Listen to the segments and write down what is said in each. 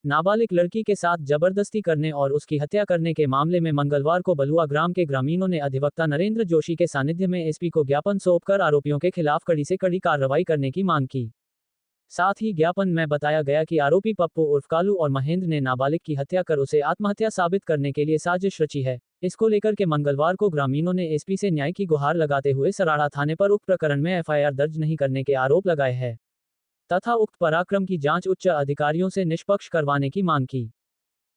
नाबालिग लड़की के साथ जबरदस्ती करने और उसकी हत्या करने के मामले में मंगलवार को बलुआ ग्राम के ग्रामीणों ने अधिवक्ता नरेंद्र जोशी के सानिध्य में एसपी को ज्ञापन सौंपकर आरोपियों के खिलाफ कड़ी से कड़ी कार्रवाई करने की मांग की। साथ ही ज्ञापन में बताया गया कि आरोपी पप्पू उर्फ कालू और महेंद्र ने नाबालिग की हत्या कर उसे आत्महत्या साबित करने के लिए साजिश रची है। इसको लेकर के मंगलवार को ग्रामीणों ने एसपी से न्याय की गुहार लगाते हुए सराड़ा थाने पर उक्त प्रकरण में एफआईआर दर्ज नहीं करने के आरोप लगाए हैं तथा उक्त पराक्रम की जांच उच्च अधिकारियों से निष्पक्ष करवाने की मांग की।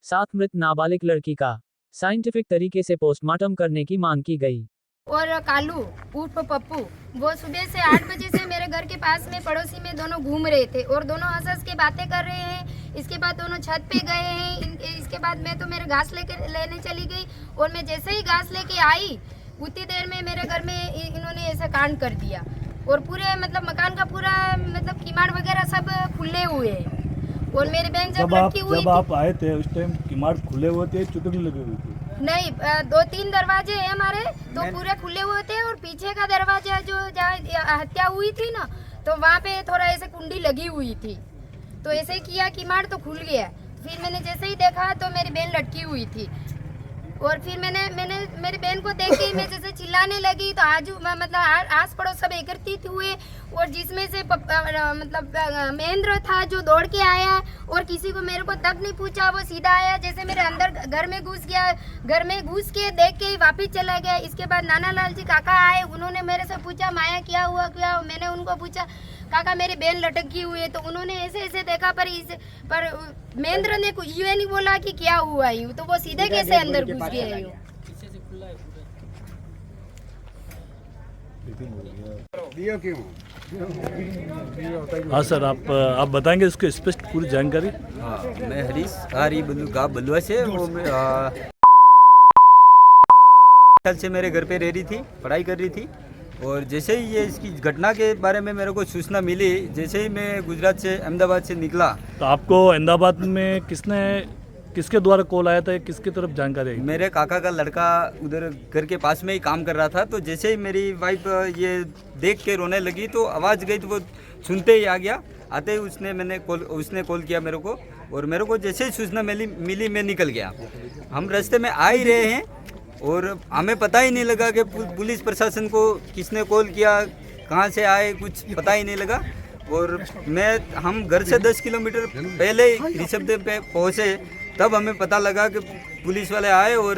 साथ मृत नाबालिग लड़की का साइंटिफिक तरीके से पोस्टमार्टम करने की मांग की गई। और कालू उर्फ पप्पू वो सुबह से 8 बजे से मेरे घर के पास में पड़ोसी में दोनों घूम रहे थे और दोनों हंस के बातें कर रहे हैं। इसके बाद दोनों छत पे गए हैं। इसके बाद मैं तो मेरे घास लेने चली गई और मैं जैसे ही घास लेके आई उतनी देर में मेरे घर में इन्होंने ऐसा कांड कर दिया और पूरे मतलब मकान का पूरा मतलब किमाड़ वगैरह सब खुले हुए हैं। और मेरी बहन जब लड़की हुई जब आप आए थे उस टाइम किमाड़ खुले हुए थे, चुटकी लगी हुई थी? नहीं, 2-3 दरवाजे हैं हमारे तो पूरे खुले हुए थे और पीछे का दरवाजा जो जहाँ हत्या हुई थी ना तो वहाँ पे थोड़ा ऐसे कुंडी लगी हुई थी तो ऐसे किया किमाड़ तो खुल गया। फिर मैंने जैसे ही देखा तो मेरी बहन लटकी हुई थी और फिर मैंने मेरी बहन को देख के मैं जैसे चिल्लाने लगी तो आजू मतलब आस पड़ोस सब एकत्रित हुए और जिसमें से मतलब महेंद्र था जो दौड़ के आया और किसी को मेरे को तक नहीं पूछा, वो सीधा आया जैसे मेरे अंदर घर में घुस गया। घर में घुस के देख के वापिस चला गया। इसके बाद नाना लाल जी काका आए, उन्होंने मेरे से पूछा माया क्या हुआ क्या हुआ? मैंने उनको पूछा काका मेरी बहन लटकी हुई है तो उन्होंने ऐसे ऐसे देखा पर महेंद्र ने ये नहीं बोला कि क्या हुआ यूँ, तो वो सीधे कैसे अंदर घुस गया यूँ। हाँ सर, आप बताएंगे इसको स्पष्ट पूरी जानकारी। हाँ, मैं हरीश आरी बलुआ से वो साल से मेरे घर पे रह रही थी, पढ़ाई कर रही थी और जैसे ही ये इसकी घटना के बारे में मेरे को सूचना मिली, जैसे ही मैं गुजरात से अहमदाबाद से निकला। तो आपको अहमदाबाद में किसके द्वारा कॉल आया था, किसकी तरफ जानकारी आई? मेरे काका का लड़का उधर घर के पास में ही काम कर रहा था तो जैसे ही मेरी वाइफ ये देख के रोने लगी तो आवाज़ गई तो वो सुनते ही आ गया। आते ही उसने कॉल किया मेरे को और मेरे को जैसे ही सूचना मिली मैं निकल गया। हम रास्ते में आ ही रहे हैं और हमें पता ही नहीं लगा कि पुलिस प्रशासन को किसने कॉल किया, कहाँ से आए, कुछ पता ही नहीं लगा। और हम घर से 10 किलोमीटर पहले ही ऋषभदेव पे पहुँचे तब हमें पता लगा कि पुलिस वाले आए और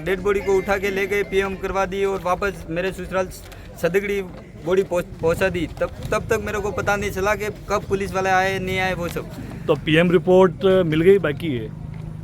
डेड बॉडी को उठा के ले गए, पीएम करवा दी और वापस मेरे ससुराल सदगड़ी बॉडी पहुँचा दी। तब तक मेरे को पता नहीं चला कि कब पुलिस वाले आए नहीं आए वो सब। तो पीएम रिपोर्ट मिल गई? बाकी है?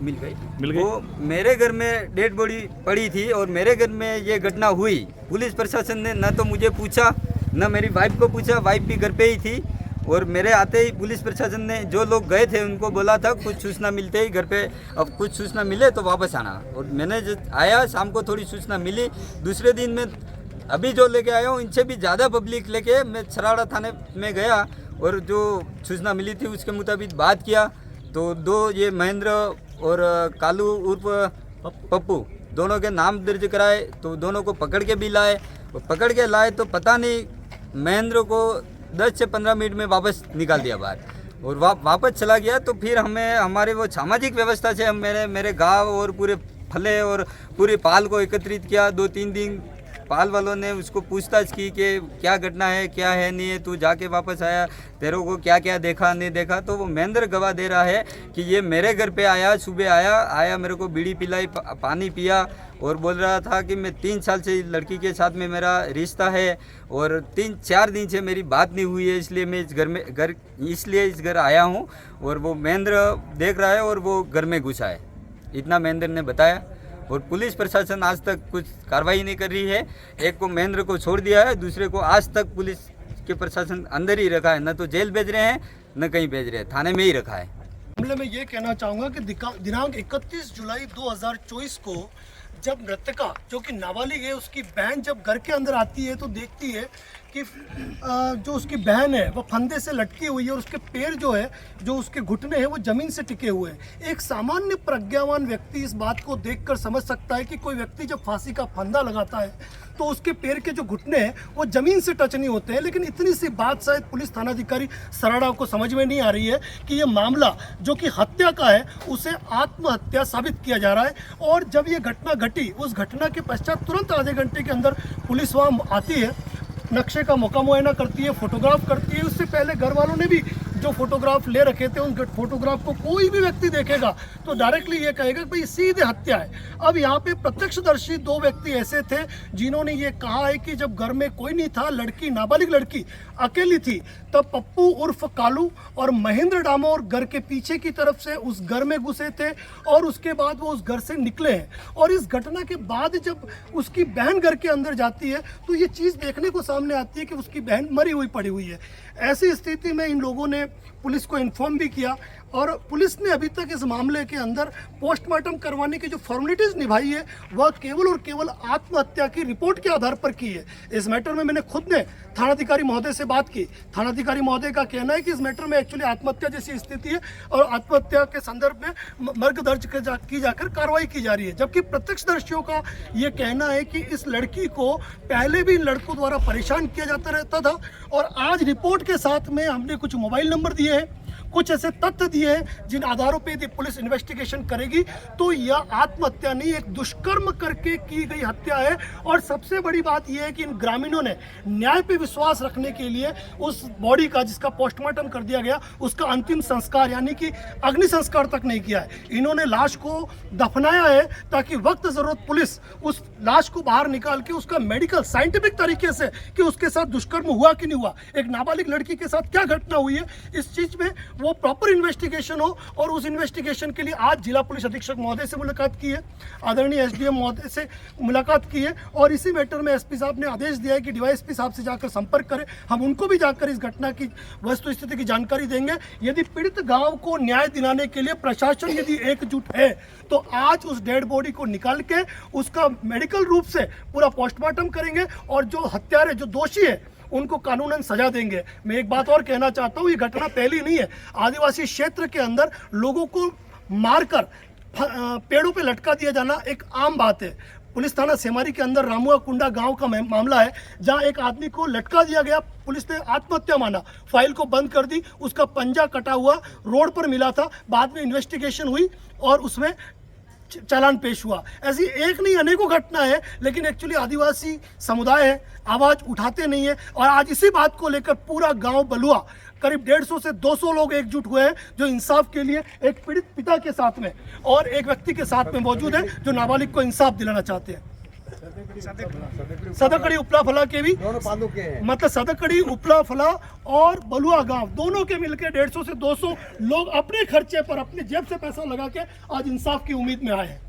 मिल गई। वो मेरे घर में डेड बॉडी पड़ी थी और मेरे घर में ये घटना हुई। पुलिस प्रशासन ने न तो मुझे पूछा न मेरी वाइफ को पूछा, वाइफ भी घर पे ही थी। और मेरे आते ही पुलिस प्रशासन ने जो लोग गए थे उनको बोला था कुछ सूचना मिलते ही घर पे, अब कुछ सूचना मिले तो वापस आना। और मैंने जब आया शाम को थोड़ी सूचना मिली, दूसरे दिन में अभी जो लेके आया हूँ इनसे भी ज़्यादा पब्लिक लेके मैं सराड़ा थाने में गया और जो सूचना मिली थी उसके मुताबिक बात किया तो ये महेंद्र और कालू उर्फ पप्पू दोनों के नाम दर्ज कराए तो दोनों को पकड़ के भी लाए। पकड़ के लाए तो पता नहीं महेंद्र को 10 से 15 मिनट में वापस निकाल दिया बाहर और वापस चला गया। तो फिर हमारे वो सामाजिक व्यवस्था से हम मेरे गांव और पूरे फले और पूरे पाल को एकत्रित किया। 2-3 दिन पाल वालों ने उसको पूछताछ की कि क्या घटना है, क्या है नहीं है, तू जाके वापस आया, तेरे को क्या क्या देखा नहीं देखा। तो वो महेंद्र गवाह दे रहा है कि ये मेरे घर पे आया, सुबह आया मेरे को बीड़ी पिलाई, पानी पिया और बोल रहा था कि मैं 3 साल से लड़की के साथ में मेरा रिश्ता है और 3-4 दिन से मेरी बात नहीं हुई है, इसलिए मैं इस घर आया हूँ। और वो महेंद्र देख रहा है और वो घर में घुसा है, इतना महेंद्र ने बताया। और पुलिस प्रशासन आज तक कुछ कार्रवाई नहीं कर रही है। एक को महेंद्र को छोड़ दिया है, दूसरे को आज तक पुलिस के प्रशासन अंदर ही रखा है, न तो जेल भेज रहे हैं न कहीं भेज रहे हैं, थाने में ही रखा है। मामले में ये कहना चाहूँगा कि दिनांक 31 जुलाई 2024 को जब मृतका जो कि नाबालिग है उसकी बहन जब घर के अंदर आती है तो देखती है कि जो उसकी बहन है वो फंदे से लटकी हुई है और उसके पैर जो है, जो उसके घुटने हैं वो ज़मीन से टिके हुए हैं। एक सामान्य प्रज्ञावान व्यक्ति इस बात को देखकर समझ सकता है कि कोई व्यक्ति जब फांसी का फंदा लगाता है तो उसके पैर के जो घुटने हैं वो ज़मीन से टच नहीं होते हैं। लेकिन इतनी सी बात शायद पुलिस थानाधिकारी सराड़ा को समझ में नहीं आ रही है कि ये मामला जो कि हत्या का है उसे आत्महत्या साबित किया जा रहा है। और जब ये घटना घटी, उस घटना के पश्चात तुरंत आधे घंटे के अंदर पुलिस वहाँ आती है, नक्शे का मौका मुआयना करती है, फोटोग्राफ करती है। उससे पहले घर वालों ने भी जो फोटोग्राफ ले रखे थे, उन फोटोग्राफ को कोई भी व्यक्ति देखेगा तो डायरेक्टली ये कहेगा कि भाई सीधे हत्या है। अब यहाँ पे प्रत्यक्षदर्शी 2 व्यक्ति ऐसे थे जिन्होंने ये कहा है कि जब घर में कोई नहीं था, लड़की, नाबालिग लड़की अकेली थी, तब पप्पू उर्फ कालू और महेंद्र डामोर घर के पीछे की तरफ से उस घर में घुसे थे और उसके बाद वो उस घर से निकले हैं। और इस घटना के बाद जब उसकी बहन घर के अंदर जाती है तो ये चीज़ देखने को सामने आती है कि उसकी बहन मरी हुई पड़ी हुई है। ऐसी स्थिति में इन लोगों ने पुलिस को इन्फॉर्म भी किया और पुलिस ने अभी तक इस मामले के अंदर पोस्टमार्टम करवाने की जो फॉर्मेलिटीज़ निभाई है वह केवल और केवल आत्महत्या की रिपोर्ट के आधार पर की है। इस मैटर में मैंने खुद ने थानाधिकारी महोदय से बात की। थानाधिकारी महोदय का कहना है कि इस मैटर में एक्चुअली आत्महत्या जैसी स्थिति है और आत्महत्या के संदर्भ में मर्ग दर्ज की जाकर कार्रवाई की जा रही है। जबकि प्रत्यक्षदर्शियों का ये कहना है कि इस लड़की को पहले भी इन लड़कों द्वारा परेशान किया जाता रहता था और आज रिपोर्ट के साथ में हमने कुछ मोबाइल नंबर दिए हैं, कुछ ऐसे तथ्य दिए हैं जिन आधारों पे यदि पुलिस इन्वेस्टिगेशन करेगी तो यह आत्महत्या नहीं, एक दुष्कर्म करके की गई हत्या है। और सबसे बड़ी बात यह है कि इन ग्रामीणों ने न्याय पे विश्वास रखने के लिए उस बॉडी का, जिसका पोस्टमार्टम कर दिया गया, उसका अंतिम संस्कार यानी कि अग्नि संस्कार तक नहीं किया है। इन्होंने लाश को दफनाया है ताकि वक्त जरूरत पुलिस उस लाश को बाहर निकाल के उसका मेडिकल साइंटिफिक तरीके से कि उसके साथ दुष्कर्म हुआ कि नहीं हुआ, एक नाबालिग लड़की के साथ क्या घटना हुई है, इस चीज में वो प्रॉपर इन्वेस्टिगेशन हो। और उस इन्वेस्टिगेशन के लिए आज जिला पुलिस अधीक्षक महोदय से मुलाकात की है, आदरणीय एसडीएम महोदय से मुलाकात की है और इसी मैटर में एसपी साहब ने आदेश दिया है कि डीवाईएसपी साहब से जाकर संपर्क करें। हम उनको भी जाकर इस घटना की वस्तुस्थिति की जानकारी देंगे। यदि पीड़ित गांव को न्याय दिलाने के लिए प्रशासन यदि एकजुट है तो आज उस डेड बॉडी को निकाल के उसका मेडिकल रूप से पूरा पोस्टमार्टम करेंगे और जो हत्यारे, जो दोषी है, उनको कानूनन सजा देंगे। मैं एक बात और कहना चाहता हूँ, ये घटना पहली नहीं है। आदिवासी क्षेत्र के अंदर लोगों को मारकर पेड़ों पे लटका दिया जाना एक आम बात है। पुलिस थाना सेमारी के अंदर रामुआ कुंडा गांव का मामला है जहां एक आदमी को लटका दिया गया, पुलिस ने आत्महत्या माना, फाइल को बंद कर दी, उसका पंजा कटा हुआ रोड पर मिला था। बाद में इन्वेस्टिगेशन हुई और उसमें चालान पेश हुआ। ऐसी एक नहीं अनेकों घटना है, लेकिन एक्चुअली आदिवासी समुदाय है, आवाज़ उठाते नहीं है। और आज इसी बात को लेकर पूरा गांव बलुआ, करीब 150 से 200 लोग एकजुट हुए हैं जो इंसाफ के लिए एक पीड़ित पिता के साथ में और एक व्यक्ति के साथ में मौजूद है जो नाबालिग को इंसाफ दिलाना चाहते हैं। सदकड़ी उपला फला के भी मतलब सदकड़ी उपला फला और बलुआ गांव दोनों के मिलकर 150 से 200 लोग अपने खर्चे पर, अपने जेब से पैसा लगा के आज इंसाफ की उम्मीद में आए हैं।